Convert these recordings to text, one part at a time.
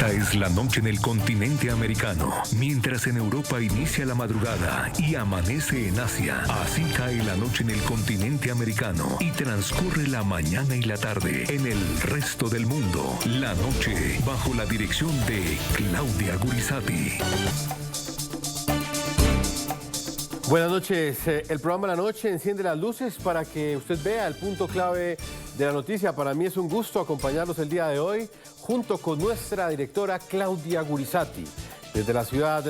Esta es la noche en el continente americano. Mientras en Europa inicia la madrugada y amanece en Asia, así cae la noche en el continente americano y transcurre la mañana y la tarde en el resto del mundo. La noche bajo la dirección de Claudia Gurizati. Buenas noches. El programa La Noche enciende las luces para que usted vea el punto clave de la noticia. Para mí es un gusto acompañarlos el día de hoy junto con nuestra directora Claudia Gurizati desde la ciudad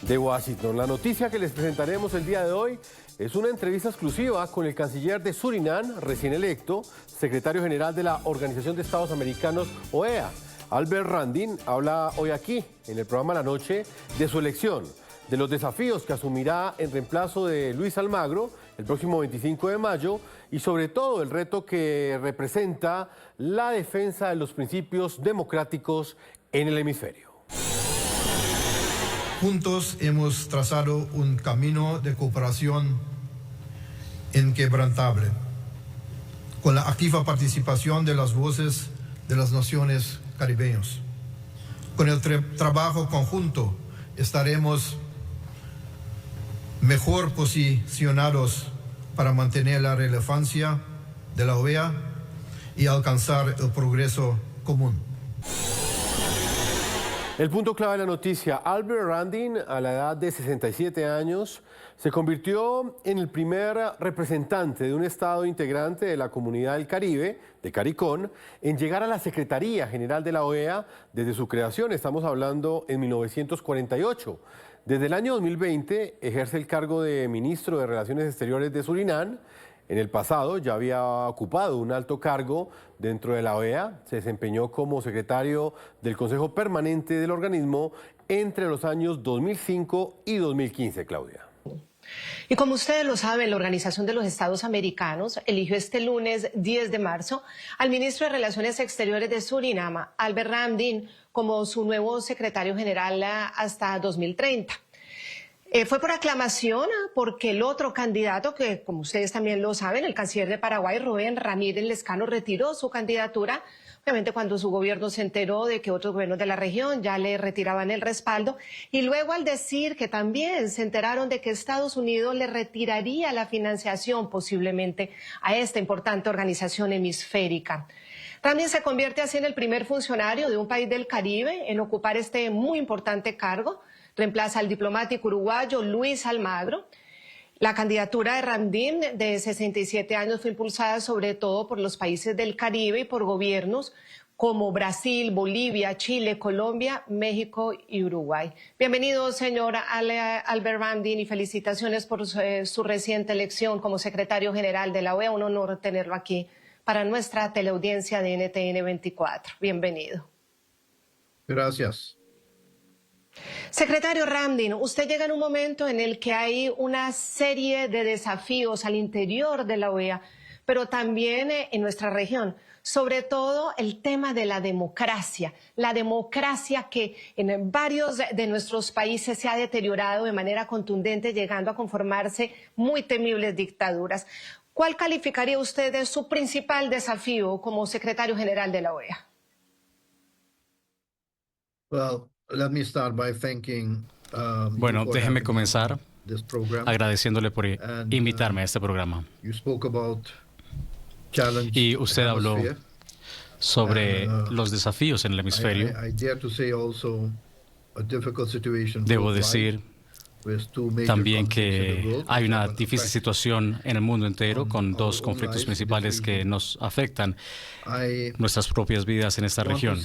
de Washington. La noticia que les presentaremos el día de hoy es una entrevista exclusiva con el canciller de Surinam, recién electo, secretario general de la Organización de Estados Americanos, OEA. Albert Ramdin habla hoy aquí en el programa La Noche de su elección, de los desafíos que asumirá en reemplazo de Luis Almagro el próximo 25 de mayo y sobre todo el reto que representa la defensa de los principios democráticos en el hemisferio. Juntos hemos trazado un camino de cooperación inquebrantable, con la activa participación de las voces de las naciones caribeñas. Con el trabajo conjunto estaremos mejor posicionados para mantener la relevancia de la OEA y alcanzar el progreso común. El punto clave de la noticia: Albert Ramdin, a la edad de 67 años, se convirtió en el primer representante de un estado integrante de la Comunidad del Caribe, de CARICOM, en llegar a la Secretaría General de la OEA desde su creación. Estamos hablando en 1948. Desde el año 2020 ejerce el cargo de ministro de Relaciones Exteriores de Surinam. En el pasado ya había ocupado un alto cargo dentro de la OEA. Se desempeñó como secretario del Consejo Permanente del organismo entre los años 2005 y 2015, Claudia. Y como ustedes lo saben, la Organización de los Estados Americanos eligió este lunes 10 de marzo al ministro de Relaciones Exteriores de Surinam, Albert Ramdin, como su nuevo secretario general hasta 2030. Fue por aclamación porque el otro candidato, que como ustedes también lo saben, el canciller de Paraguay, Rubén Ramírez Lezcano, retiró su candidatura, obviamente cuando su gobierno se enteró de que otros gobiernos de la región ya le retiraban el respaldo, y luego al decir que también se enteraron de que Estados Unidos le retiraría la financiación posiblemente a esta importante organización hemisférica. Ramírez se convierte así en el primer funcionario de un país del Caribe en ocupar este muy importante cargo. Reemplaza al diplomático uruguayo Luis Almagro. La candidatura de Ramdin, de 67 años, fue impulsada sobre todo por los países del Caribe y por gobiernos como Brasil, Bolivia, Chile, Colombia, México y Uruguay. Bienvenido, señor Albert Ramdin, y felicitaciones por su reciente elección como secretario general de la OEA. Un honor tenerlo aquí para nuestra teleaudiencia de NTN 24. Bienvenido. Gracias. Secretario Ramdin, usted llega en un momento en el que hay una serie de desafíos al interior de la OEA, pero también en nuestra región, sobre todo el tema de la democracia que en varios de nuestros países se ha deteriorado de manera contundente, llegando a conformarse muy temibles dictaduras. ¿Cuál calificaría usted de su principal desafío como secretario general de la OEA? Let me start by thanking, Bueno, déjeme comenzar agradeciéndole por invitarme a este programa. Y usted habló sobre los desafíos en el hemisferio. Debo decir también que hay una difícil situación en el mundo entero con dos conflictos principales que nos afectan nuestras propias vidas en esta región.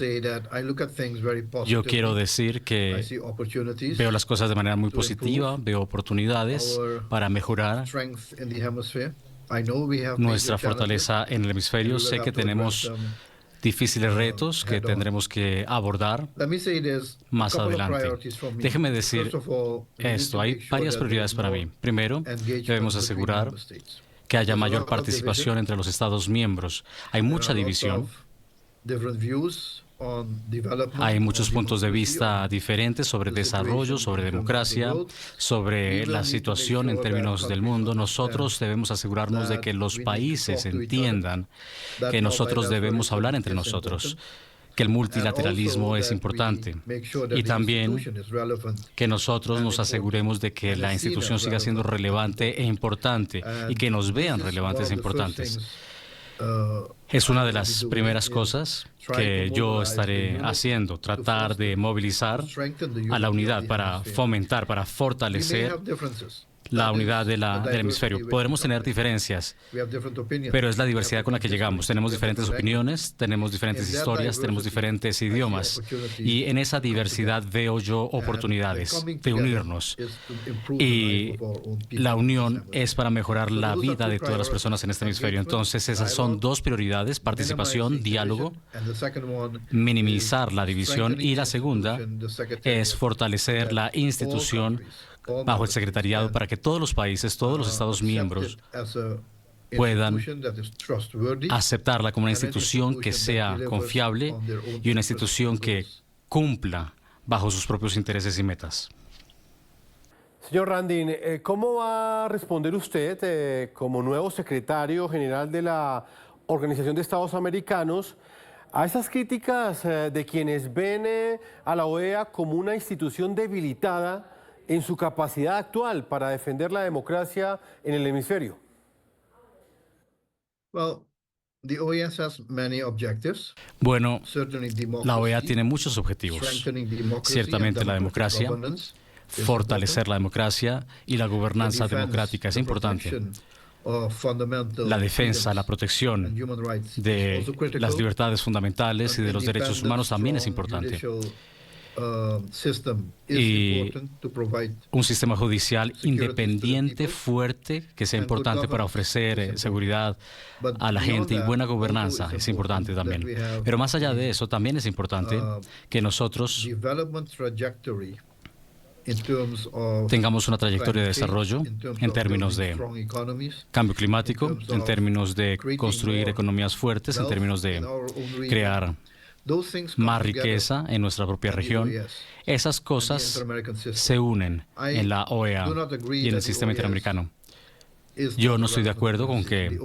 Yo quiero decir que veo las cosas de manera muy positiva, veo oportunidades para mejorar nuestra fortaleza en el hemisferio. Sé que tenemos difíciles retos que tendremos que abordar más adelante. Déjeme decir esto, hay varias prioridades para mí. Primero, debemos asegurar que haya mayor participación entre los Estados miembros. Hay mucha división. Hay muchos puntos de vista diferentes sobre desarrollo, sobre democracia, sobre la situación en términos del mundo. Nosotros debemos asegurarnos de que los países entiendan que nosotros debemos hablar entre nosotros, que el multilateralismo es importante y también que nosotros nos aseguremos de que la institución siga siendo relevante e importante y que nos vean relevantes e importantes. Es una de las primeras cosas que yo estaré haciendo, tratar de movilizar a la unidad para fomentar, para fortalecer la unidad del hemisferio. Podremos tener diferencias, pero es la diversidad con la que llegamos. Tenemos diferentes opiniones, tenemos diferentes historias, tenemos diferentes idiomas. Y en esa diversidad veo yo oportunidades de unirnos. Y la unión es para mejorar la vida de todas las personas en este hemisferio. Entonces, esas son dos prioridades: participación, diálogo, minimizar la división. Y la segunda es fortalecer la institución bajo el secretariado para que todos los países, todos los Estados miembros puedan aceptarla como una institución que sea confiable y una institución que cumpla bajo sus propios intereses y metas. Señor Randin, ¿cómo va a responder usted como nuevo secretario general de la Organización de Estados Americanos a esas críticas de quienes ven a la OEA como una institución debilitada en su capacidad actual para defender la democracia en el hemisferio? Bueno, la OEA tiene muchos objetivos. Ciertamente la democracia, fortalecer la democracia y la gobernanza democrática es importante. La defensa, la protección de las libertades fundamentales y de los derechos humanos también es importante. Y un sistema judicial independiente, fuerte, que sea importante para ofrecer seguridad a la gente, y buena gobernanza es importante también. Pero más allá de eso, también es importante que nosotros tengamos una trayectoria de desarrollo en términos de cambio climático, en términos de construir economías fuertes, en términos de crear más riqueza en nuestra propia región. Esas cosas se unen en la OEA y en el sistema interamericano. Yo no estoy de acuerdo con que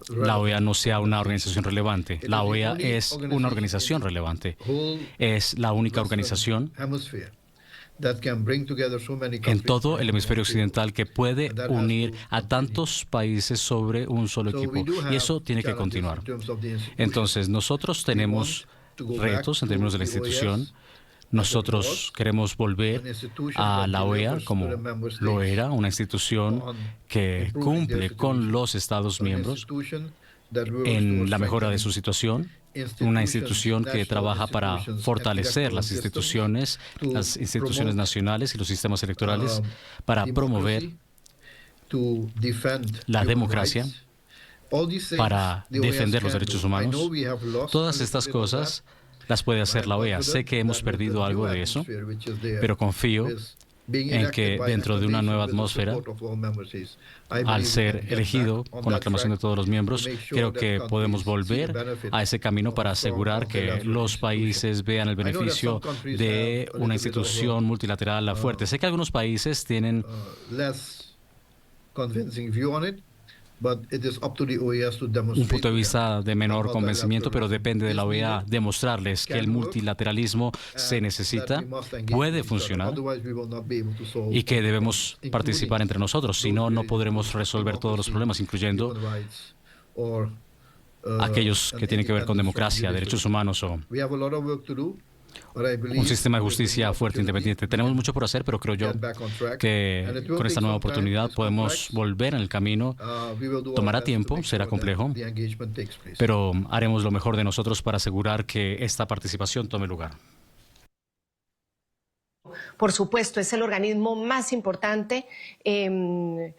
la OEA no sea una organización relevante. La OEA es una organización relevante. Es la única organización en todo el hemisferio occidental que puede unir a tantos países sobre un solo equipo. Y eso tiene que continuar. Entonces, nosotros tenemos retos en términos de la institución. Nosotros queremos volver a la OEA como lo era, una institución que cumple con los Estados miembros en la mejora de su situación. Una institución que trabaja para fortalecer las instituciones nacionales y los sistemas electorales, para promover la democracia, para defender los derechos humanos. Todas estas cosas las puede hacer la OEA. Sé que hemos perdido algo de eso, pero confío en que dentro de una nueva atmósfera, al ser elegido con la aclamación de todos los miembros, creo que podemos volver a ese camino para asegurar que los países vean el beneficio de una institución multilateral fuerte. Sé que algunos países tienen un punto de vista de menor convencimiento, pero depende de la OEA demostrarles que el multilateralismo se necesita, puede funcionar y que debemos participar entre nosotros. Si no, no podremos resolver todos los problemas, incluyendo aquellos que tienen que ver con democracia, derechos humanos o un sistema de justicia fuerte e independiente. Tenemos mucho por hacer, pero creo yo que con esta nueva oportunidad podemos volver en el camino. Tomará tiempo, será complejo, pero haremos lo mejor de nosotros para asegurar que esta participación tome lugar. Por supuesto, es el organismo más importante en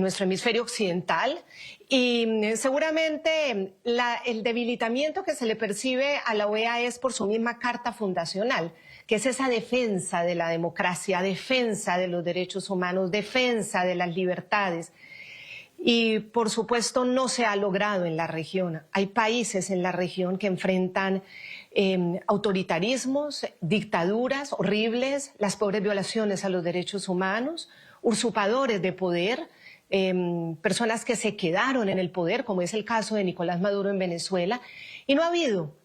nuestro hemisferio occidental, y seguramente el debilitamiento que se le percibe a la OEA es por su misma carta fundacional, que es esa defensa de la democracia, defensa de los derechos humanos, defensa de las libertades. Y por supuesto no se ha logrado en la región. Hay países en la región que enfrentan autoritarismos, dictaduras horribles, las pobres violaciones a los derechos humanos, usurpadores de poder, personas que se quedaron en el poder, como es el caso de Nicolás Maduro en Venezuela, y no ha habido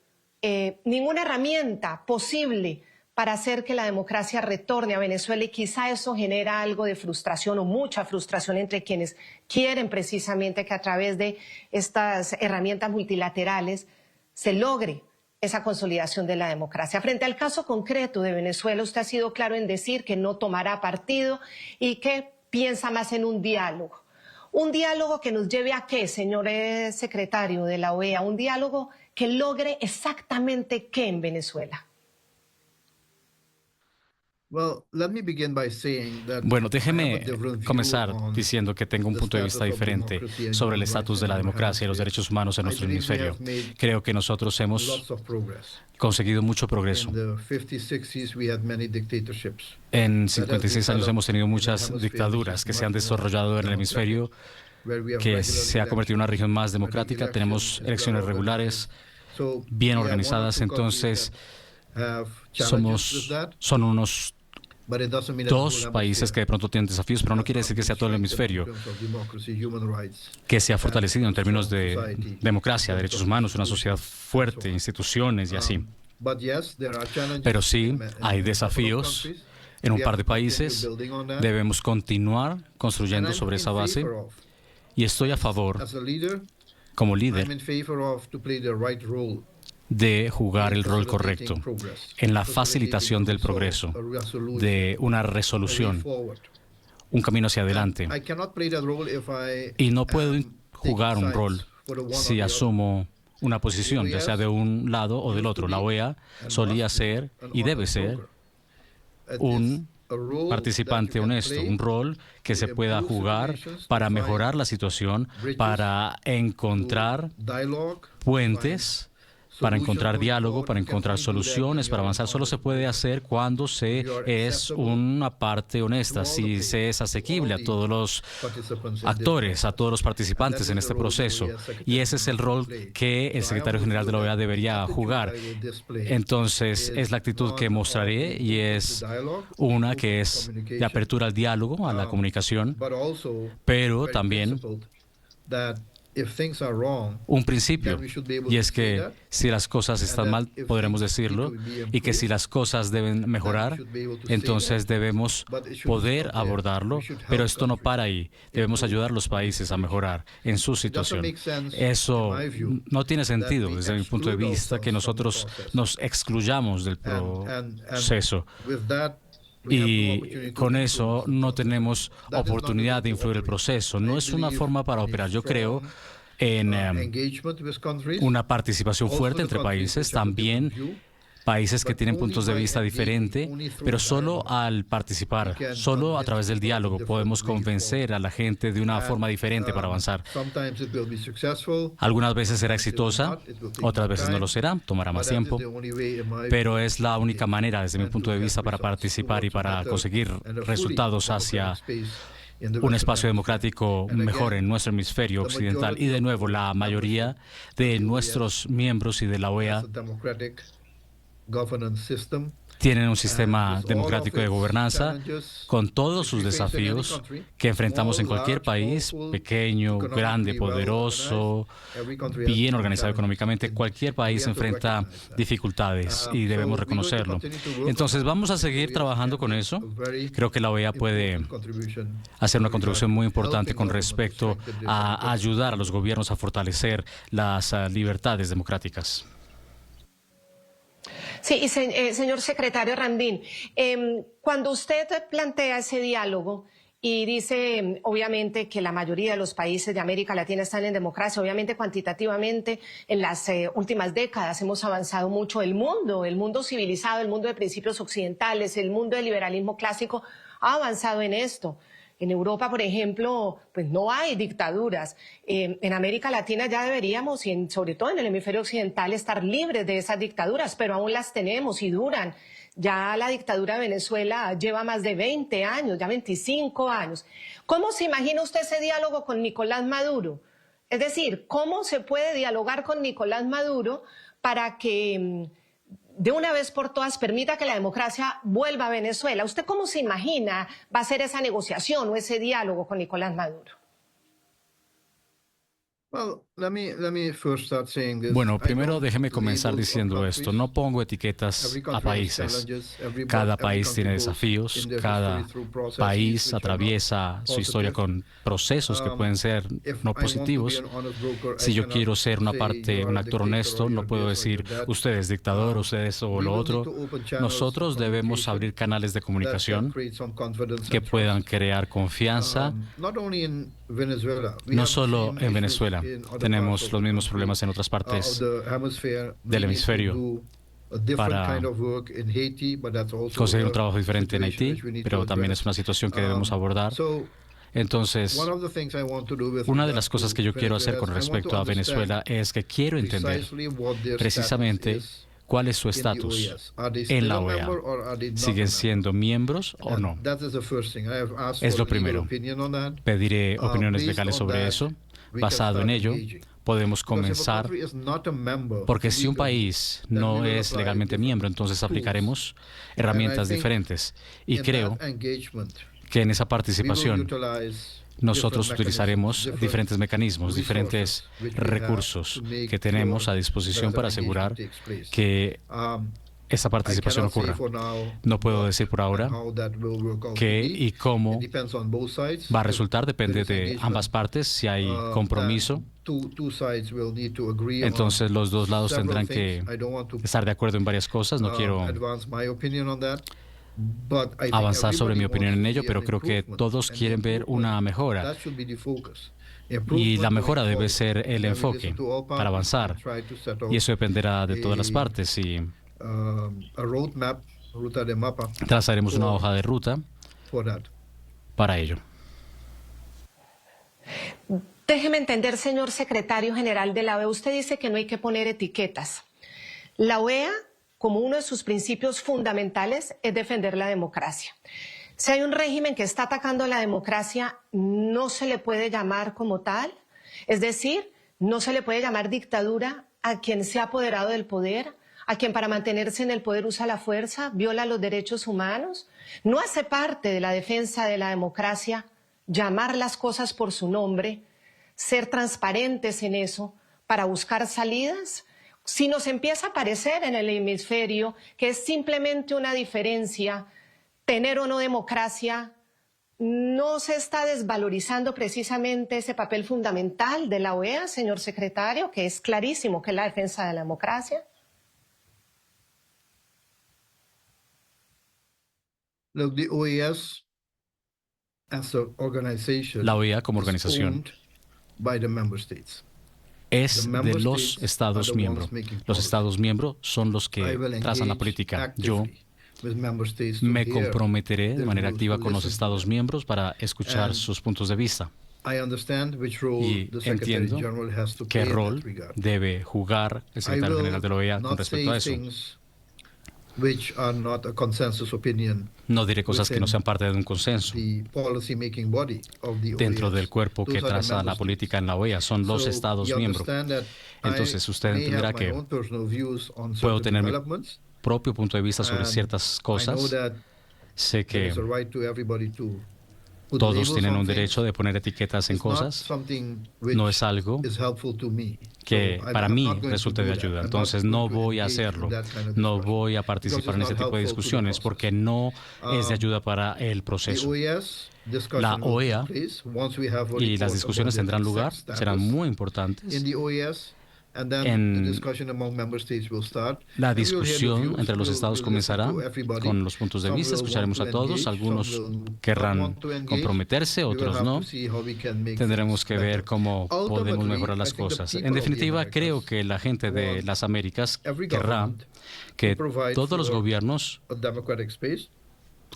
ninguna herramienta posible para hacer que la democracia retorne a Venezuela, y quizá eso genera algo de frustración o mucha frustración entre quienes quieren precisamente que a través de estas herramientas multilaterales se logre esa consolidación de la democracia. Frente al caso concreto de Venezuela, usted ha sido claro en decir que no tomará partido y que piensa más en un diálogo. Un diálogo que nos lleve a qué, señor secretario de la OEA, un diálogo que logre exactamente qué en Venezuela. Bueno, déjeme comenzar diciendo que tengo un punto de vista diferente sobre el estatus de la democracia y los derechos humanos en nuestro hemisferio. Creo que nosotros hemos conseguido mucho progreso. En 56 años hemos tenido muchas dictaduras que se han desarrollado en el hemisferio, que se ha convertido en una región más democrática. Tenemos elecciones regulares, bien organizadas, entonces son unos dos países que de pronto tienen desafíos, pero no quiere decir que sea todo el hemisferio que se ha fortalecido en términos de democracia, derechos humanos, una sociedad fuerte, instituciones y así. Pero sí, hay desafíos en un par de países. Debemos continuar construyendo sobre esa base y estoy a favor, como líder, de jugar el rol correcto en la facilitación del progreso, de una resolución, un camino hacia adelante. Y no puedo jugar un rol si asumo una posición, ya sea de un lado o del otro. La OEA solía ser y debe ser un participante honesto, un rol que se pueda jugar para mejorar la situación, para encontrar puentes, para encontrar diálogo, para encontrar soluciones, para avanzar. Solo se puede hacer cuando se es una parte honesta, si se es asequible a todos los actores, a todos los participantes en este proceso. Y ese es el rol que el secretario general de la OEA debería jugar. Entonces, es la actitud que mostraré y es una que es de apertura al diálogo, a la comunicación, pero también un principio, y es que si las cosas están mal, podremos decirlo, y que si las cosas deben mejorar, entonces debemos poder abordarlo, pero esto no para ahí. Debemos ayudar a los países a mejorar en su situación. Eso no tiene sentido desde mi punto de vista que nosotros nos excluyamos del proceso. Y con eso no tenemos oportunidad de influir el proceso. No es una forma para operar. Yo creo en una participación fuerte entre países, también países que tienen puntos de vista diferentes, pero solo al participar, solo a través del diálogo podemos convencer a la gente de una forma diferente para avanzar. Algunas veces será exitosa, otras veces no lo será, tomará más tiempo, pero es la única manera desde mi punto de vista para participar y para conseguir resultados hacia un espacio democrático mejor en nuestro hemisferio occidental. Y de nuevo, la mayoría de nuestros miembros y de la OEA tienen un sistema democrático de gobernanza con todos sus desafíos que enfrentamos en cualquier país, pequeño, grande, poderoso, bien organizado económicamente. Cualquier país enfrenta dificultades y debemos reconocerlo. Entonces vamos a seguir trabajando con eso. Creo que la OEA puede hacer una contribución muy importante con respecto a ayudar a los gobiernos a fortalecer las libertades democráticas. Sí, y señor secretario Ramdin, cuando usted plantea ese diálogo y dice, obviamente, que la mayoría de los países de América Latina están en democracia, obviamente, cuantitativamente, en las últimas décadas hemos avanzado mucho. El mundo civilizado, el mundo de principios occidentales, el mundo del liberalismo clásico ha avanzado en esto. En Europa, por ejemplo, pues no hay dictaduras. En América Latina ya deberíamos, y sobre todo en el hemisferio occidental, estar libres de esas dictaduras, pero aún las tenemos y duran. Ya la dictadura de Venezuela lleva más de 20 años, ya 25 años. ¿Cómo se imagina usted ese diálogo con Nicolás Maduro? Es decir, ¿cómo se puede dialogar con Nicolás Maduro para que de una vez por todas permita que la democracia vuelva a Venezuela? ¿Usted cómo se imagina va a ser esa negociación o ese diálogo con Nicolás Maduro? Bueno, primero déjeme comenzar diciendo esto. No pongo etiquetas a países. Cada país tiene desafíos, cada país atraviesa su historia con procesos que pueden ser no positivos. Si yo quiero ser un actor honesto, no puedo decir usted es dictador, usted es o lo otro. Nosotros debemos abrir canales de comunicación que puedan crear confianza. No solo en Venezuela, tenemos los mismos problemas en otras partes del hemisferio para conseguir un trabajo diferente en Haití, pero también es una situación que debemos abordar. Entonces, una de las cosas que yo quiero hacer con respecto a Venezuela es que quiero entender precisamente cuál es su estatus en la OEA. ¿Siguen siendo miembros o no? Es lo primero. Pediré opiniones legales sobre eso. Basado en ello, podemos comenzar, porque si un país no es legalmente miembro, entonces aplicaremos herramientas diferentes. Y creo que en esa participación nosotros utilizaremos diferentes mecanismos, diferentes recursos que tenemos a disposición para asegurar que esa participación ocurra. No puedo decir por ahora qué y cómo va a resultar, depende de ambas partes. Si hay compromiso, entonces los dos lados tendrán que estar de acuerdo en varias cosas. No quiero avanzar sobre mi opinión en ello, pero creo que todos quieren ver una mejora. Y la mejora debe ser el enfoque para avanzar. Y eso dependerá de todas las partes. Y trazaremos una hoja de ruta para ello. Déjeme entender, señor secretario general de la OEA, usted dice que no hay que poner etiquetas. La OEA, como uno de sus principios fundamentales, es defender la democracia. Si hay un régimen que está atacando la democracia, no se le puede llamar como tal, es decir, no se le puede llamar dictadura a quien se ha apoderado del poder, a quien para mantenerse en el poder usa la fuerza, viola los derechos humanos. No hace parte de la defensa de la democracia llamar las cosas por su nombre, ser transparentes en eso para buscar salidas. Si nos empieza a parecer en el hemisferio que es simplemente una diferencia, tener o no democracia, ¿no se está desvalorizando precisamente ese papel fundamental de la OEA, señor secretario, que es clarísimo que es la defensa de la democracia? La OEA como organización es de los Estados miembros. Los Estados miembros son los que trazan la política. Yo me comprometeré de manera activa con los Estados miembros para escuchar sus puntos de vista. Y entiendo qué rol debe jugar el secretario general de la OEA con respecto a eso. No diré cosas que no sean parte de un consenso. Dentro del cuerpo que traza la política en la OEA son los Estados miembros. Entonces usted entenderá que puedo tener mi propio punto de vista sobre ciertas cosas. Sé que todos tienen un derecho de poner etiquetas en cosas. No es algo que para mí resulte de ayuda. Entonces no voy a hacerlo. No voy a participar en este tipo de discusiones porque no es de ayuda para el proceso. La OEA y las discusiones tendrán lugar, serán muy importantes. La discusión entre los estados comenzará con los puntos de vista, escucharemos a todos, algunos querrán comprometerse, otros no. Tendremos que ver cómo podemos mejorar las cosas. En definitiva, creo que la gente de las Américas querrá que todos los gobiernos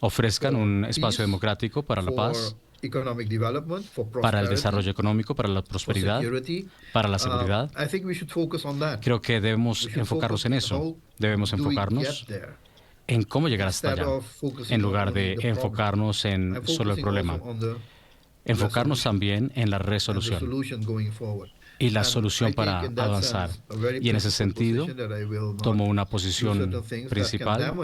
ofrezcan un espacio democrático para la paz, para el desarrollo económico, para la prosperidad, para la seguridad. Creo que debemos enfocarnos en eso. Debemos enfocarnos en cómo llegar hasta allá, en lugar de enfocarnos en solo el problema. Enfocarnos también en la resolución y la solución para avanzar. Y en ese sentido, tomo una posición principal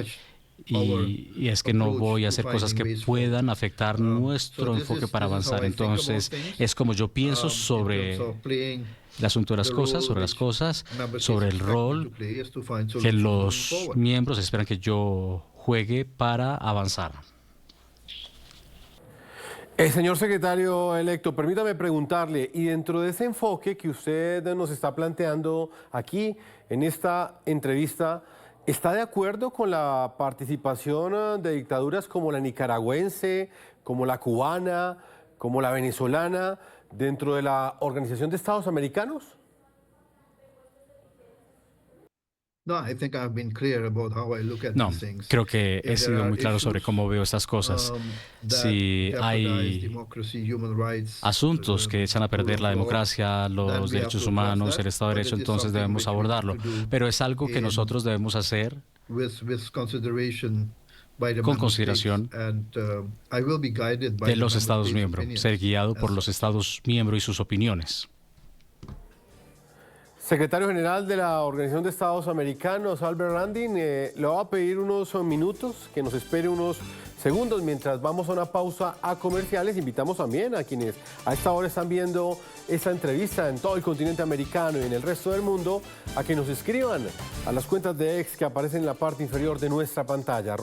y es que no voy a hacer cosas que puedan afectar nuestro enfoque para avanzar. Entonces, es como yo pienso sobre el asunto de las cosas, sobre el rol que los miembros esperan que yo juegue para avanzar. Señor secretario electo, permítame preguntarle, y dentro de ese enfoque que usted nos está planteando aquí en esta entrevista, ¿está de acuerdo con la participación de dictaduras como la nicaragüense, como la cubana, como la venezolana, dentro de la Organización de Estados Americanos? No, creo que he sido muy claro sobre cómo veo estas cosas. Si hay asuntos que echan a perder la democracia, los derechos humanos, el Estado de Derecho, entonces debemos abordarlo. Pero es algo que nosotros debemos hacer con consideración de los Estados miembros, ser guiado por los Estados miembros y sus opiniones. Secretario General de la Organización de Estados Americanos, Albert Ramdin, le voy a pedir unos minutos, que nos espere unos segundos mientras vamos a una pausa a comerciales. Invitamos también a quienes a esta hora están viendo esta entrevista en todo el continente americano y en el resto del mundo, a que nos escriban a las cuentas de X que aparecen en la parte inferior de nuestra pantalla,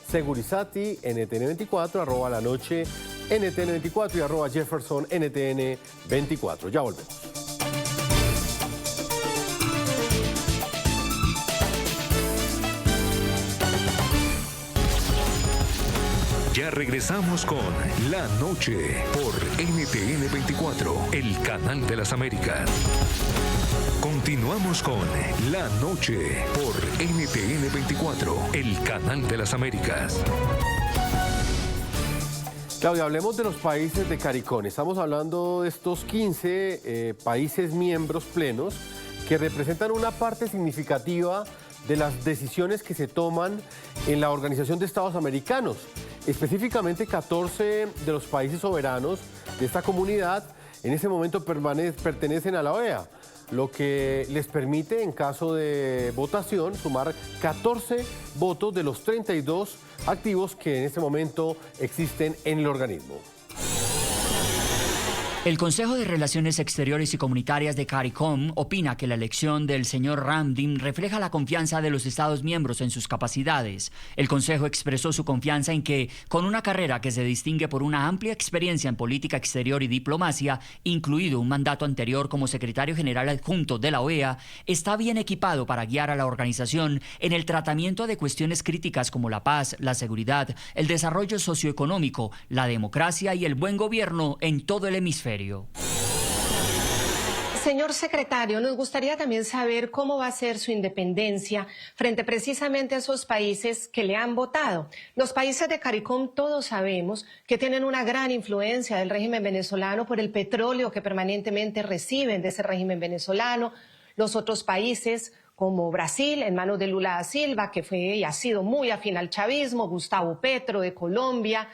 @Segurizati, NTN24, @La Noche, NTN24 y @Jefferson, NTN24. Ya volvemos. Ya regresamos con La Noche por NTN 24, el canal de las Américas. Continuamos con La Noche por NTN 24, el canal de las Américas. Claudia, hablemos de los países de CARICOM. Estamos hablando de estos 15 países miembros plenos que representan una parte significativa de las decisiones que se toman en la Organización de Estados Americanos. Específicamente 14 de los países soberanos de esta comunidad en ese momento pertenecen a la OEA, lo que les permite, en caso de votación, sumar 14 votos de los 32 activos que en este momento existen en el organismo. El Consejo de Relaciones Exteriores y Comunitarias de CARICOM opina que la elección del señor Ramdin refleja la confianza de los Estados miembros en sus capacidades. El Consejo expresó su confianza en que, con una carrera que se distingue por una amplia experiencia en política exterior y diplomacia, incluido un mandato anterior como secretario general adjunto de la OEA, está bien equipado para guiar a la organización en el tratamiento de cuestiones críticas como la paz, la seguridad, el desarrollo socioeconómico, la democracia y el buen gobierno en todo el hemisferio. Señor secretario, nos gustaría también saber cómo va a ser su independencia frente precisamente a esos países que le han votado. Los países de CARICOM todos sabemos que tienen una gran influencia del régimen venezolano por el petróleo que permanentemente reciben de ese régimen venezolano. Los otros países como Brasil, en manos de Lula da Silva, que fue y ha sido muy afín al chavismo, Gustavo Petro de Colombia,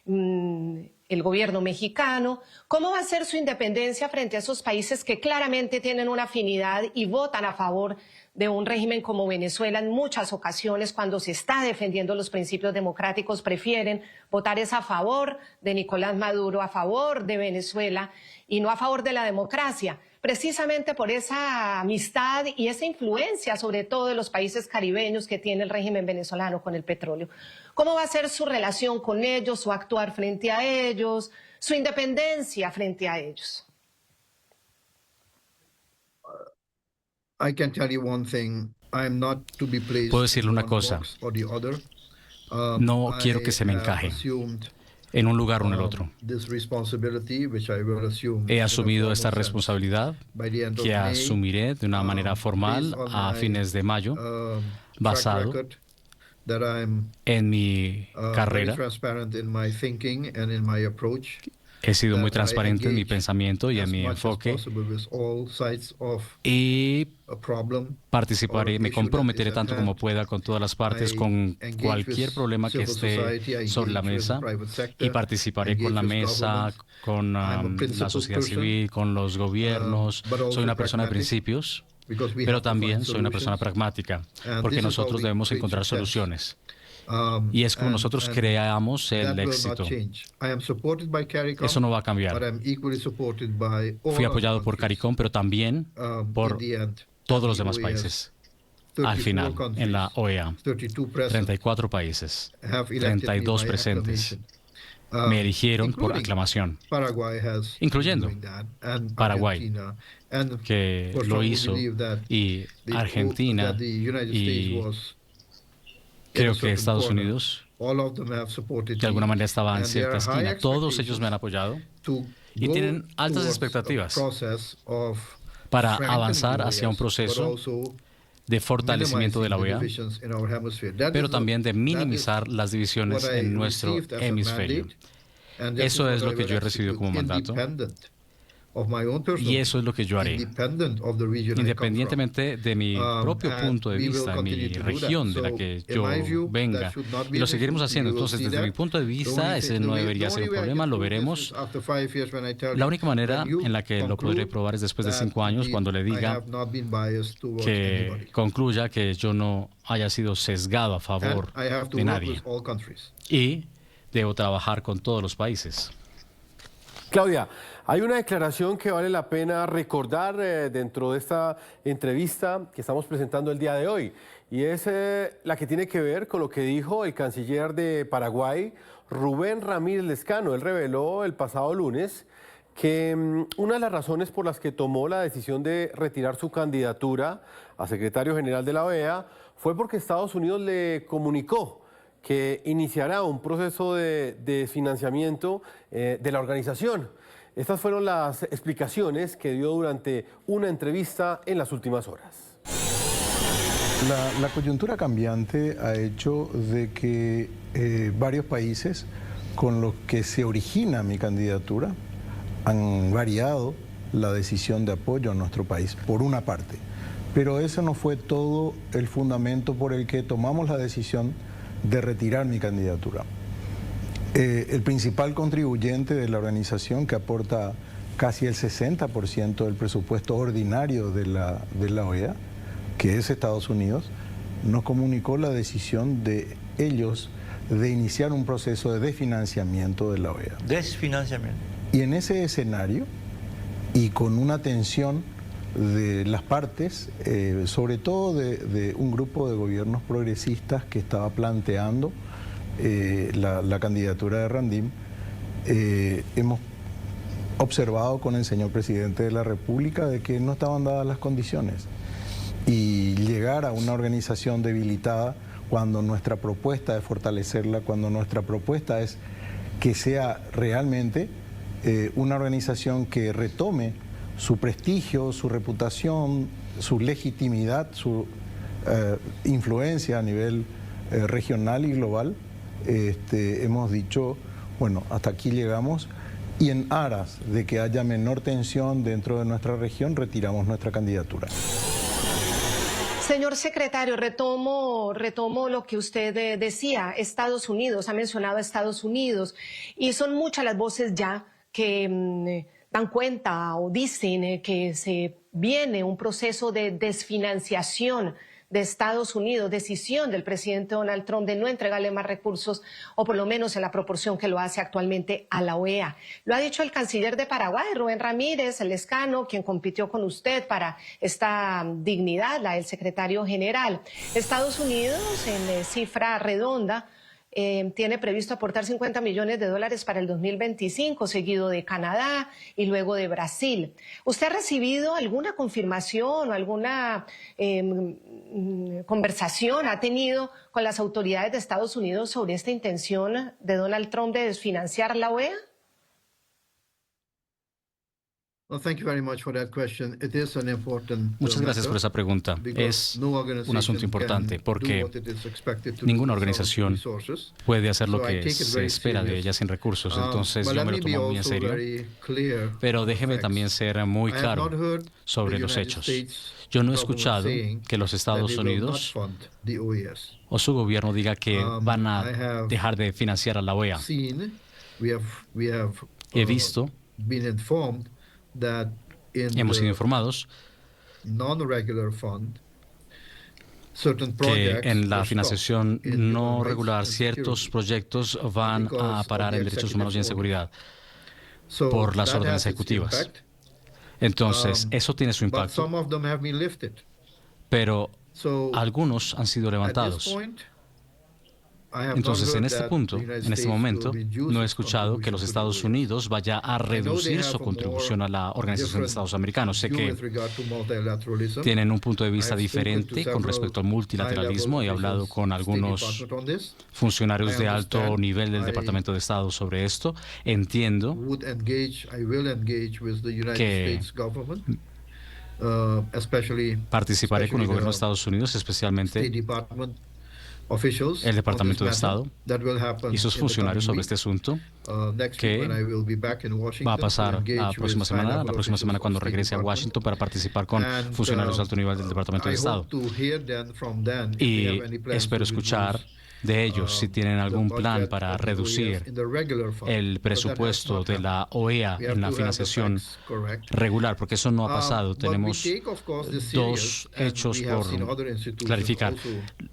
el gobierno mexicano. ¿Cómo va a ser su independencia frente a esos países que claramente tienen una afinidad y votan a favor de un régimen como Venezuela? En muchas ocasiones, cuando se está defendiendo los principios democráticos, prefieren votar es a favor de Nicolás Maduro, a favor de Venezuela y no a favor de la democracia, precisamente por esa amistad y esa influencia, sobre todo de los países caribeños que tiene el régimen venezolano con el petróleo. ¿Cómo va a ser su relación con ellos, su actuar frente a ellos, su independencia frente a ellos? Puedo decirle una cosa. No quiero que se me encaje en un lugar o en el otro. He asumido esta responsabilidad que asumiré de una manera formal a fines de mayo, basado en mi carrera. He sido muy transparente en mi pensamiento y en mi enfoque y participaré, me comprometeré tanto como pueda con todas las partes, con cualquier problema que esté sobre la mesa, y participaré con la mesa, con la sociedad civil, con los gobiernos. Soy una persona de principios, pero también soy una persona pragmática, porque nosotros debemos encontrar soluciones. Y es como nosotros creamos el éxito. Eso no va a cambiar. Fui apoyado por CARICOM, pero también por todos los demás países. Al final, en la OEA, 34 países, 32 presentes, me eligieron por aclamación, incluyendo Paraguay, que lo hizo, y Argentina, y creo que Estados Unidos, de alguna manera estaba en cierta esquina. Todos ellos me han apoyado y tienen altas expectativas para avanzar hacia un proceso de fortalecimiento de la OEA, pero también de minimizar las divisiones en nuestro hemisferio. Eso es lo que yo he recibido como mandato y eso es lo que yo haré, independientemente de mi propio punto de vista, de mi región de la que yo venga, y lo seguiremos haciendo. Entonces, desde mi punto de vista, ese no debería ser un problema, lo veremos. La única manera en la que lo podré probar es después de 5 años, cuando le diga que concluya que yo no haya sido sesgado a favor de nadie. Y debo trabajar con todos los países. Claudia, hay una declaración que vale la pena recordar dentro de esta entrevista que estamos presentando el día de hoy, y es la que tiene que ver con lo que dijo el canciller de Paraguay, Rubén Ramírez Lezcano. Él reveló el pasado lunes que una de las razones por las que tomó la decisión de retirar su candidatura a secretario general de la OEA fue porque Estados Unidos le comunicó que iniciará un proceso de financiamiento de la organización. Estas fueron las explicaciones que dio durante una entrevista en las últimas horas. La coyuntura cambiante ha hecho de que varios países con los que se origina mi candidatura han variado la decisión de apoyo a nuestro país, por una parte. Pero ese no fue todo el fundamento por el que tomamos la decisión de retirar mi candidatura. El principal contribuyente de la organización, que aporta casi el 60% del presupuesto ordinario de la OEA, que es Estados Unidos, nos comunicó la decisión de ellos de iniciar un proceso de desfinanciamiento de la OEA. Desfinanciamiento. Y en ese escenario, y con una tensión de las partes, sobre todo de un grupo de gobiernos progresistas que estaba planteando la candidatura de Randim, hemos observado con el señor presidente de la República de que no estaban dadas las condiciones, y llegar a una organización debilitada cuando nuestra propuesta es fortalecerla, cuando nuestra propuesta es que sea realmente una organización que retome su prestigio, su reputación, su legitimidad, su influencia a nivel regional y global. Hemos dicho, bueno, hasta aquí llegamos, y en aras de que haya menor tensión dentro de nuestra región, retiramos nuestra candidatura. Señor secretario, retomo lo que usted decía. Estados Unidos, ha mencionado a Estados Unidos, y son muchas las voces ya que dan cuenta o dicen que se viene un proceso de desfinanciación de Estados Unidos, decisión del presidente Donald Trump de no entregarle más recursos, o por lo menos en la proporción que lo hace actualmente, a la OEA. Lo ha dicho el canciller de Paraguay, Rubén Ramírez Lezcano, quien compitió con usted para esta dignidad, la del secretario general. Estados Unidos, en cifra redonda, tiene previsto aportar $50 millones para el 2025, seguido de Canadá y luego de Brasil. ¿Usted ha recibido alguna confirmación o alguna conversación ha tenido con las autoridades de Estados Unidos sobre esta intención de Donald Trump de desfinanciar la OEA? Muchas gracias por esa pregunta. Es un asunto importante porque ninguna organización puede hacer lo que se espera de ella sin recursos. Entonces yo me lo tomo muy en serio. Pero déjeme también ser muy claro sobre los hechos. Yo no he escuchado que los Estados Unidos o su gobierno diga que van a dejar de financiar a la OEA. He visto, hemos sido informados que en la financiación no regular ciertos proyectos van a parar en derechos humanos y en seguridad por las órdenes ejecutivas. Entonces, eso tiene su impacto, pero algunos han sido levantados. Entonces, en este punto, en este momento, no he escuchado que los Estados Unidos vaya a reducir su contribución a la Organización de Estados Americanos. Sé que tienen un punto de vista diferente con respecto al multilateralismo. He hablado con algunos funcionarios de alto nivel del Departamento de Estado sobre esto. Entiendo que participaré con el gobierno de Estados Unidos, especialmente el Departamento de Estado y sus funcionarios sobre este asunto, que va a pasar la próxima semana cuando regrese a Washington para participar con funcionarios de alto nivel del Departamento de Estado. Y espero escuchar de ellos si tienen algún plan para reducir el presupuesto de la OEA en la financiación regular, porque eso no ha pasado. Tenemos dos hechos por clarificar.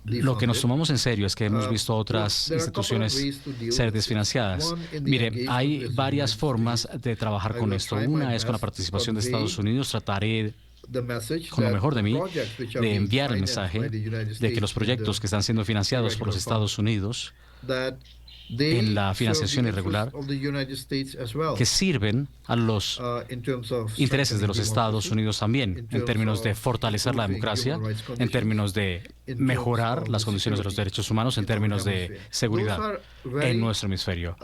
Lo que nos tomamos en serio es que hemos visto otras instituciones ser desfinanciadas. Mire, hay varias formas de trabajar con esto. Una es con la participación de Estados Unidos. Trataré con lo mejor de mí, de enviar el mensaje de que los proyectos que están siendo financiados por los Estados Unidos en la financiación irregular, que sirven a los intereses de los Estados Unidos también, en términos de fortalecer la democracia, en términos de mejorar las condiciones de los derechos humanos, en términos de seguridad en nuestro hemisferio.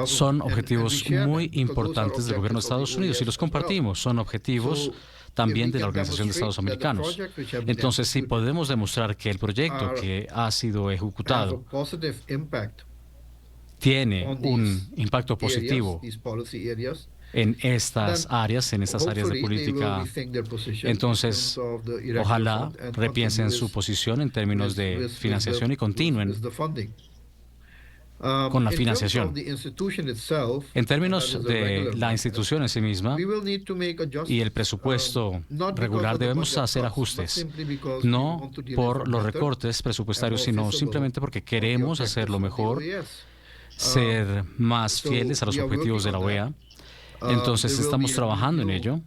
Son objetivos muy importantes del gobierno de Estados Unidos y los compartimos. Son objetivos también de la Organización de Estados Americanos. Entonces, si podemos demostrar que el proyecto que ha sido ejecutado tiene un impacto positivo en estas áreas de política, entonces ojalá repiensen su posición en términos de financiación y continúen con la financiación. En términos de la institución en sí misma y el presupuesto regular, debemos hacer ajustes, no por los recortes presupuestarios, sino simplemente porque queremos hacerlo mejor, ser más fieles a los objetivos de la OEA. Entonces estamos trabajando en ello.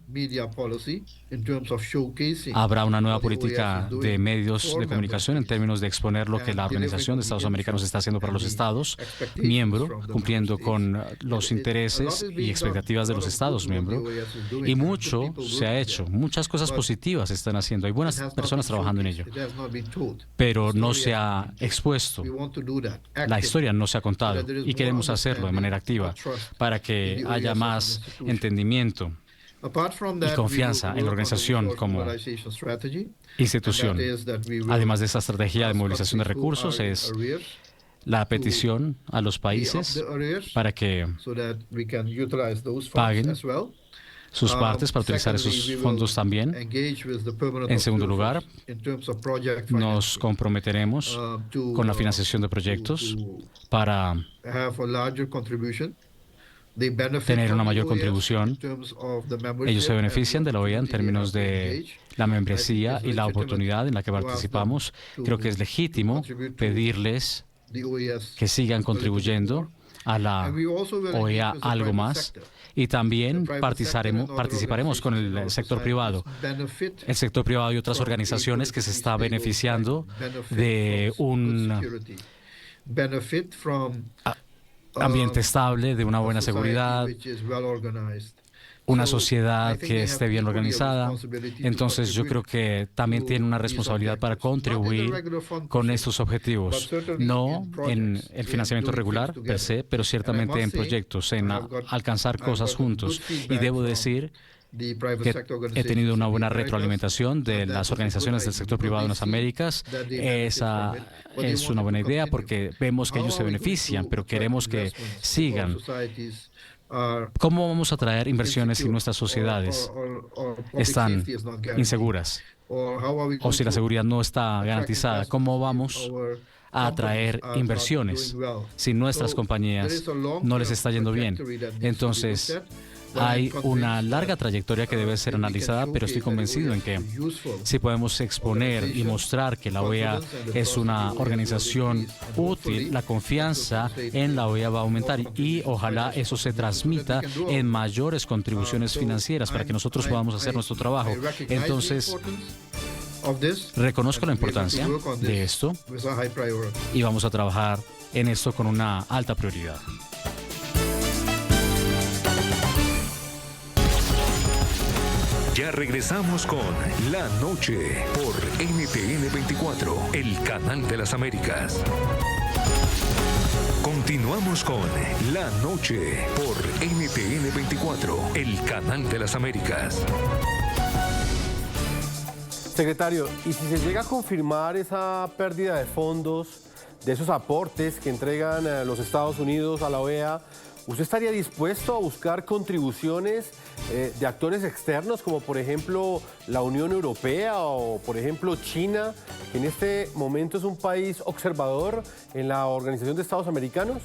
Habrá una nueva política de medios de comunicación en términos de exponer lo que la Organización de Estados Americanos está haciendo para los Estados miembros, cumpliendo con los intereses y expectativas de los Estados miembros. Y mucho se ha hecho, muchas cosas positivas se están haciendo. Hay buenas personas trabajando en ello, pero no se ha expuesto. La historia no se ha contado y queremos hacerlo de manera activa para que haya más entendimiento y confianza en la organización como institución. Además de esta estrategia de movilización de recursos, es la petición a los países para que paguen sus partes para utilizar esos fondos también. En segundo lugar, nos comprometeremos con la financiación de proyectos para tener una mayor contribución. Ellos se benefician de la OEA en términos de la membresía y la oportunidad en la que participamos. Creo que es legítimo pedirles que sigan contribuyendo a la OEA algo más. Y también participaremos con el sector privado. El sector privado y otras organizaciones que se está beneficiando de un ambiente estable, de una buena seguridad, una sociedad que esté bien organizada. Entonces yo creo que también tiene una responsabilidad para contribuir con estos objetivos, no en el financiamiento regular per se, pero ciertamente en proyectos, en alcanzar cosas juntos. Y debo decir que he tenido una buena retroalimentación de las organizaciones del sector privado en las Américas. Esa es una buena idea porque vemos que ellos se benefician, pero queremos que sigan. ¿Cómo vamos a atraer inversiones si nuestras sociedades están inseguras? O si la seguridad no está garantizada, ¿cómo vamos a atraer inversiones si nuestras compañías no les está yendo bien? Entonces, Hay una larga trayectoria que debe ser analizada, pero estoy convencido en que si podemos exponer y mostrar que la OEA es una organización útil, la confianza en la OEA va a aumentar y ojalá eso se transmita en mayores contribuciones financieras para que nosotros podamos hacer nuestro trabajo. Entonces, reconozco la importancia de esto y vamos a trabajar en esto con una alta prioridad. Ya regresamos con La Noche por NTN 24, el canal de las Américas. Continuamos con La Noche por NTN 24, el canal de las Américas. Secretario, ¿y si se llega a confirmar esa pérdida de fondos, de esos aportes que entregan los Estados Unidos a la OEA, usted estaría dispuesto a buscar contribuciones de actores externos, como por ejemplo la Unión Europea o por ejemplo China, que en este momento es un país observador en la Organización de Estados Americanos?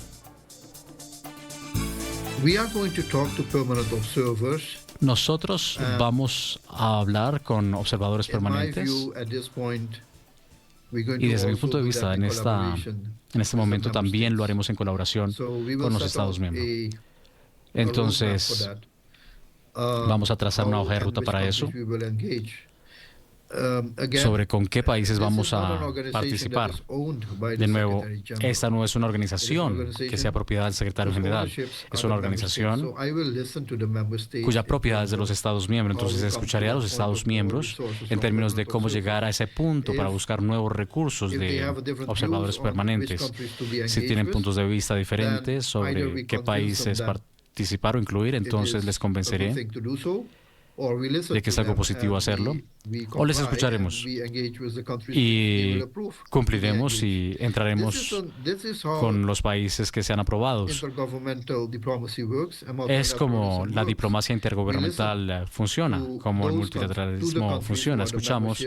Nosotros vamos a hablar con observadores permanentes y desde mi punto de vista en este momento también lo haremos en colaboración con los Estados miembros. Entonces, vamos a trazar una hoja de ruta para eso, sobre con qué países vamos a participar. De nuevo, esta no es una organización que sea propiedad del secretario general, es una organización cuya propiedad es de los Estados miembros. Entonces escucharé a los Estados miembros en términos de cómo llegar a ese punto para buscar nuevos recursos de observadores permanentes. Si tienen puntos de vista diferentes sobre qué países participar o incluir, entonces les convenceré de que es algo positivo hacerlo, o les escucharemos y cumpliremos y entraremos con los países que sean aprobados. Es como la diplomacia intergubernamental funciona, como el multilateralismo funciona. Escuchamos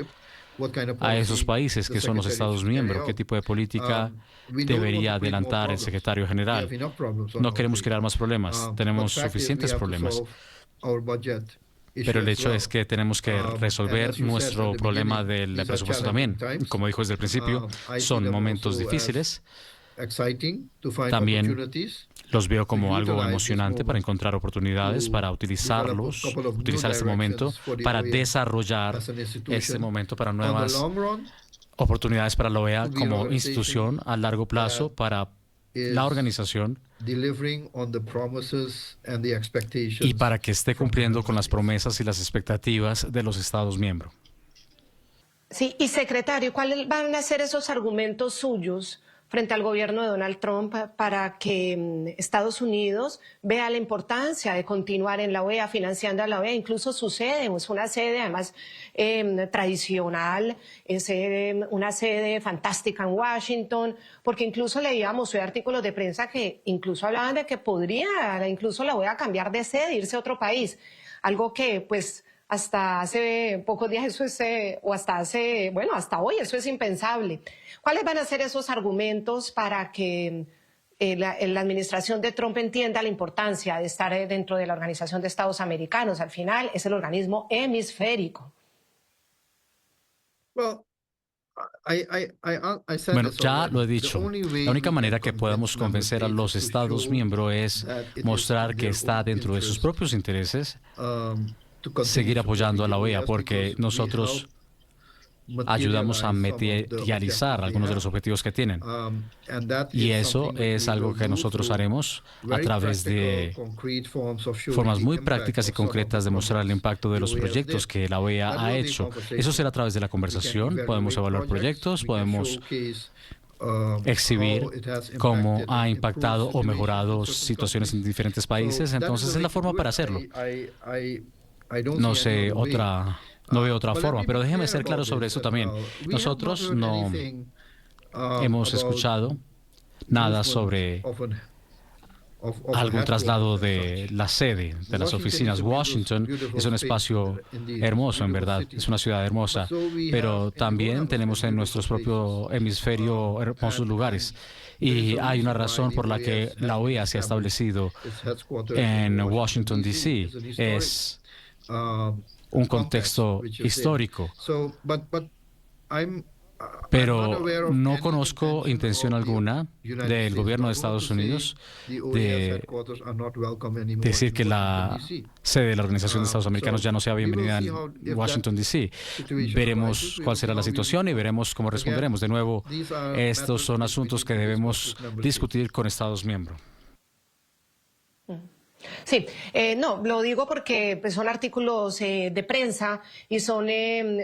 a esos países que son los Estados miembros, qué tipo de política debería adelantar el secretario general. No queremos crear más problemas, tenemos suficientes problemas. Pero el hecho es que tenemos que resolver nuestro problema del presupuesto también. Como dijo desde el principio, son momentos difíciles. También los veo como algo emocionante para encontrar oportunidades, para utilizar este momento, para desarrollar este momento para nuevas oportunidades para la OEA como institución a largo plazo, para la organización y para que esté cumpliendo con las promesas y las expectativas de los Estados miembros. Sí, y secretario, ¿cuáles van a ser esos argumentos suyos frente al gobierno de Donald Trump para que Estados Unidos vea la importancia de continuar en la OEA, financiando a la OEA? Incluso su sede, es una sede además tradicional, es una sede fantástica en Washington, porque incluso leíamos hoy artículos de prensa que incluso hablaban de que podría incluso la OEA cambiar de sede, irse a otro país, algo que pues hasta hace pocos días eso es, o hasta hoy eso es impensable. ¿Cuáles van a ser esos argumentos para que la administración de Trump entienda la importancia de estar dentro de la Organización de Estados Americanos? Al final es el organismo hemisférico. Bueno, ya lo he dicho. La única manera que podamos convencer a los Estados miembros es mostrar que está dentro de sus propios intereses seguir apoyando a la OEA, porque nosotros ayudamos a materializar algunos de los objetivos que tienen. Y eso es algo que nosotros haremos a través de formas muy prácticas y concretas de mostrar el impacto de los proyectos que la OEA ha hecho. Eso será a través de la conversación. Podemos evaluar proyectos, podemos exhibir cómo ha impactado o mejorado situaciones en diferentes países. Entonces es la forma para hacerlo. No veo otra forma, pero déjeme ser claro sobre eso también. Nosotros no hemos escuchado nada sobre algún traslado de la sede de las oficinas. Washington es un espacio hermoso, en verdad, es una ciudad hermosa, pero también tenemos en nuestro propio hemisferio hermosos lugares. Y hay una razón por la que la OEA se ha establecido en Washington, D.C. Es un contexto histórico. Pero no conozco intención alguna del gobierno de Estados Unidos de decir que la sede de la Organización de Estados Americanos ya no sea bienvenida en Washington, D.C. Veremos cuál será la situación y veremos cómo responderemos. De nuevo, estos son asuntos que debemos discutir con Estados miembros. Sí, no, lo digo porque pues, son artículos de prensa y son,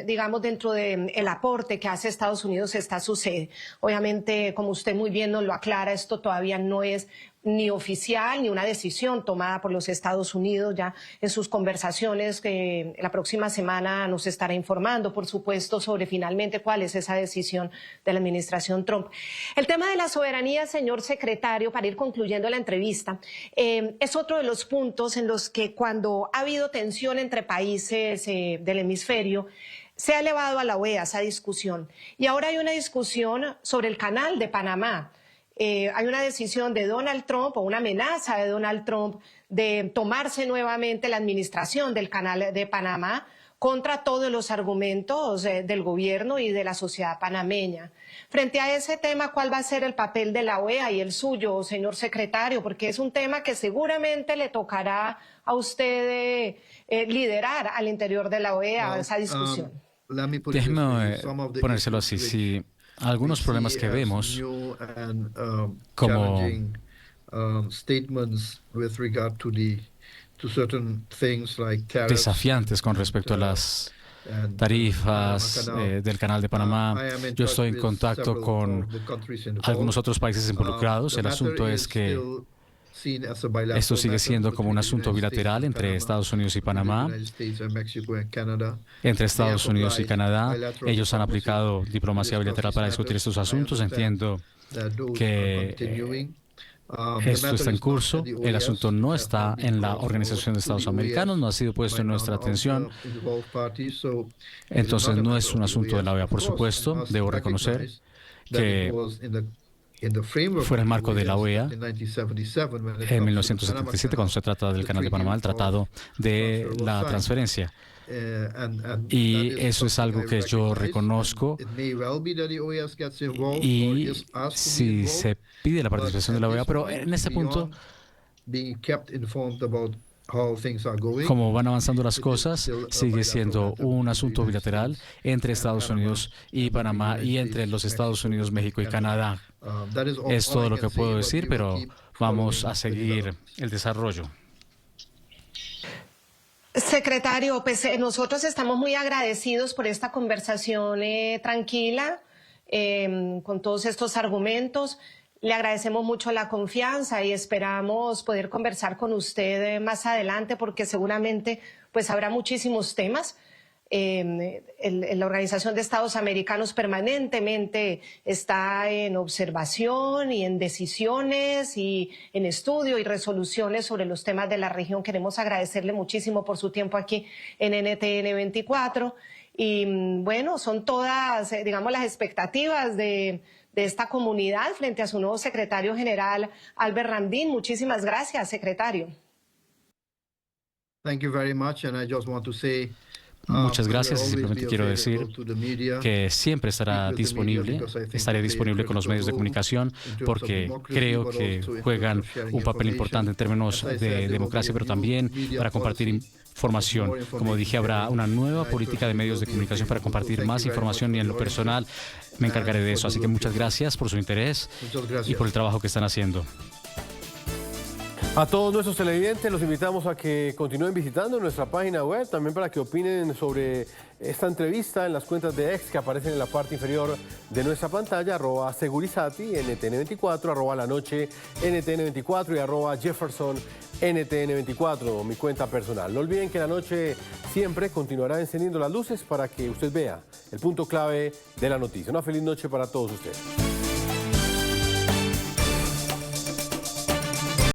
digamos, dentro del aporte que hace Estados Unidos está su sede. Obviamente, como usted muy bien nos lo aclara, esto todavía no es ni oficial ni una decisión tomada por los Estados Unidos. Ya en sus conversaciones que la próxima semana nos estará informando, por supuesto, sobre finalmente cuál es esa decisión de la administración Trump. El tema de la soberanía, señor secretario, para ir concluyendo la entrevista, es otro de los puntos en los que cuando ha habido tensión entre países del hemisferio, se ha elevado a la OEA esa discusión. Y ahora hay una discusión sobre el canal de Panamá. Hay una decisión de Donald Trump o una amenaza de Donald Trump de tomarse nuevamente la administración del canal de Panamá contra todos los argumentos del gobierno y de la sociedad panameña. Frente a ese tema, ¿cuál va a ser el papel de la OEA y el suyo, señor secretario? Porque es un tema que seguramente le tocará a usted liderar al interior de la OEA esa discusión. Déjeme ponérselo así, sí. Algunos problemas que vemos como desafiantes con respecto a las tarifas del Canal de Panamá. Yo estoy en contacto con algunos otros países involucrados. El asunto es que esto sigue siendo como un asunto bilateral entre Estados Unidos y Panamá, entre Estados Unidos y Canadá. Ellos han aplicado diplomacia bilateral para discutir estos asuntos. Entiendo que esto está en curso. El asunto no está en la Organización de Estados Americanos, no ha sido puesto en nuestra atención. Entonces no es un asunto de la OEA, por supuesto. Debo reconocer que fuera el marco de la OEA, en 1977, cuando se trata del Canal de Panamá, el Tratado de la Transferencia. Y eso es algo que yo reconozco. Y si se pide la participación de la OEA, pero en este punto, como van avanzando las cosas, sigue siendo un asunto bilateral entre Estados Unidos y Panamá y entre los Estados Unidos, México y Canadá. Es todo lo que puedo decir, pero vamos a seguir el desarrollo. Secretario, pues nosotros estamos muy agradecidos por esta conversación tranquila, con todos estos argumentos. Le agradecemos mucho la confianza y esperamos poder conversar con usted más adelante porque seguramente pues habrá muchísimos temas. La Organización de Estados Americanos permanentemente está en observación y en decisiones y en estudio y resoluciones sobre los temas de la región. Queremos agradecerle muchísimo por su tiempo aquí en NTN 24 y bueno, son todas, digamos, las expectativas de esta comunidad frente a su nuevo secretario general, Albert Ramdin. Muchísimas gracias, secretario. Thank you very much, and I just want to say muchas gracias y simplemente quiero decir que siempre estaré disponible con los medios de comunicación porque creo que juegan un papel importante en términos de democracia, pero también para compartir información. Como dije, habrá una nueva política de medios de comunicación para compartir más información y en lo personal me encargaré de eso. Así que muchas gracias por su interés y por el trabajo que están haciendo. A todos nuestros televidentes los invitamos a que continúen visitando nuestra página web, también para que opinen sobre esta entrevista en las cuentas de X que aparecen en la parte inferior de nuestra pantalla, @Segurizati, NTN24, @La-Noche, NTN24 y @Jefferson, NTN24, mi cuenta personal. No olviden que La Noche siempre continuará encendiendo las luces para que usted vea el punto clave de la noticia. Una feliz noche para todos ustedes.